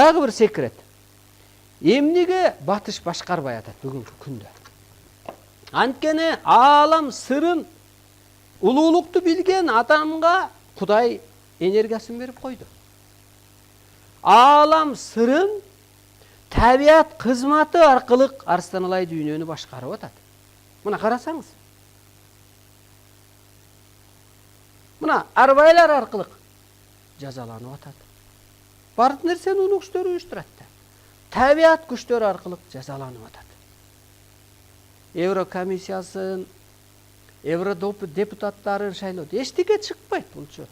Дагы бир секрет. Эмнеге батыш башкарбай атат бүгүнкү күндө? Анткени аалам сырын, улуулукту билген адамга Кудай энергиясын берип койду. Аалам сырын табият кызматы аркылуу Арстан Алай дүйнөнү башкарып атат. Мына карасаңыз. Мына арбайлар аркылуу жазаланып атат. Бардык нерсени унуу күчтөр уюштурат да. Табият күчтөрү аркылуу жазаланып атат. Еврокомиссиясын, депутаттарын шайлоодо эчтеке чыкпайт булчу.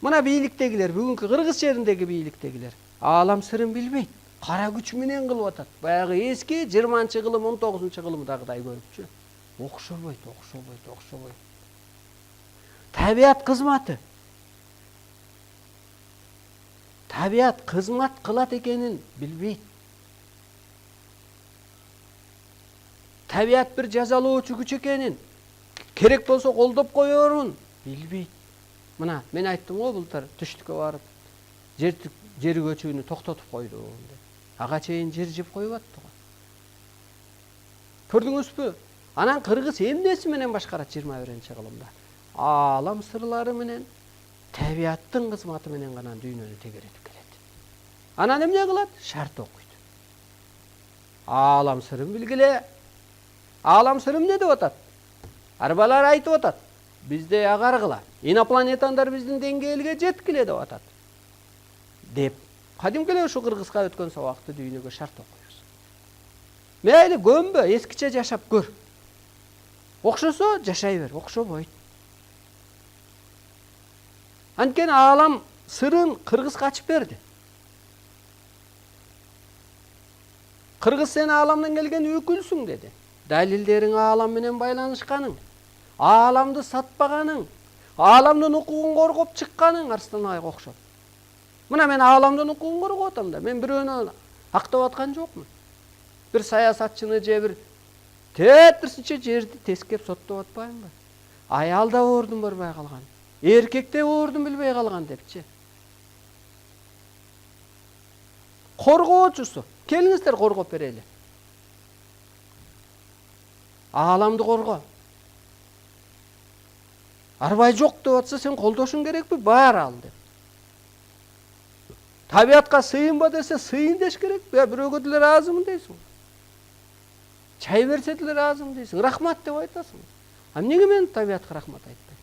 Мына бийликтегилер, бүгүнкү Кыргыз жериндеги бийликтегилер аалам сырын билбейт. Кара күч менен кылып атат. Баягы эски 20-кылым, 19-кылымдагыдай көрүпчү. Окшобойт. Табият кызматы. Табият кызмат кылат экенин билбейт. Табият бир жазалоочу күч экенин, керек болсо колдоп коерун билбейт. Мына мен айттым го былтыр түштүккө барып жер көчүүнү токтотуп койду деп. Ага чейин жер жеп коюп атты го. Көрдүңүзбү? Анан Кыргыз эмнеси менен башкарат 21-кылымда? Аалам сырлары менен, табияттын кызматы менен гана дүйнөнү тегеретип келет. Анан эмне кылат? Шарт окуйт. Аалам сырын билгиле. Аалам сырым не деп атат? Арбалар айтып атат. Бизде агаргыла. Инопланетандар биздин деңгээлге жеткиле деп атат. Деп. Кадимки эле ушу Кыргызга өткөн сабакты дүйнөгө шарт окуйбуз. Мейли көнбө, эскиче жашап көр. Окшосо жашай бер, окшобойт. Анткени аалам сырын Кыргызга ачып берди. Кыргыз сен ааламдан келген өкүлсүң деди. Далилдериң аалам менен байланышканың, ааламды сатпаганың, ааламдын укугун коргоп чыкканың Арстан Алайга окшоп. Мына мен ааламдын укугун коргоп атам да, мен бирөөнү актап аткан жокмун. Бир саясатчыны же бир тетирсинче жерди тескеп соттоп атпаймынбы? Аял да ордун барбай калган, эркек де ордун билбей калган депчи. Коргоочусу, келиңиздер коргоп берели. Ааламды корго. Арбай жок деп атса сен колдошуң керекпи? Бар ал деп. Табиятка сыйынба десе сыйын деш керек. Бирөөгө деле ыраазымын дейсиң. Чай берсе деле ыраазымын дейсиң. Рахмат деп айтасың. А эмнеге мен табиятка рахмат айтпайм?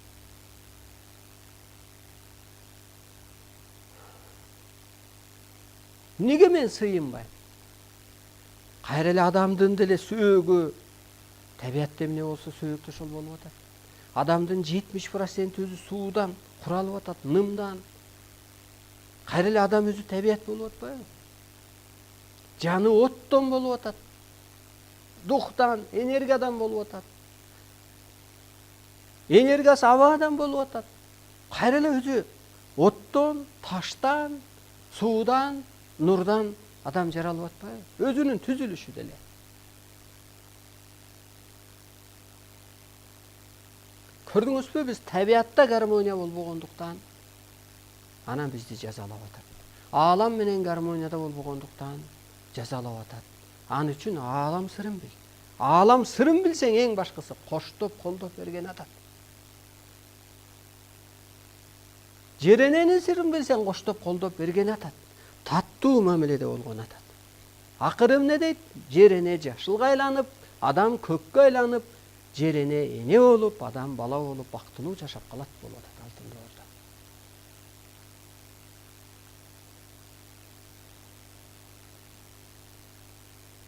Эмнеге мен сыйынбайм? Кайра эле адамдын деле сөөгү табиятта эмне болсо сөөгү ошол болуп атат. Адамдын 70% өзү суудан куралып атат, нымдан. Кайра эле адам өзү табият болуп атпайбы? Жаны оттон болуп атат. Духтан, энергиядан болуп атат. Энергиясы абадан болуп атат. Кайра эле өзү оттон, таштан, суудан, нурдан адам жаралып атпайбы? Өзүнүн түзүлүшү деле. Көрдүңүзбү, биз табиятта гармония болбогондуктан анан бизди жазалап атат. Аалам менен гармонияда болбогондуктан жазалап атат. Аны үчүн аалам сырын бил. Аалам сырын билсең эң башкысы коштоп, колдоп берген атат. Жер эненин сырын билсең коштоп, колдоп берген атат. Таттуу мамиледе болгон атат. Акыры эмне дейт? Жер эне жашылга айланып, адам көккө айланып, жер эне болуп, адам бала болуп, бактылуу жашап калат болуп атат алтын доордо.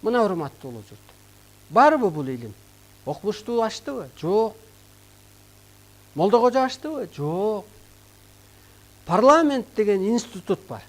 Мына урматтуу улуу журт. Барбы бул илим? Окумуштуу ачтыбы? Жок. Молдокожо ачтыбы? Жок. Парламент деген институт бар.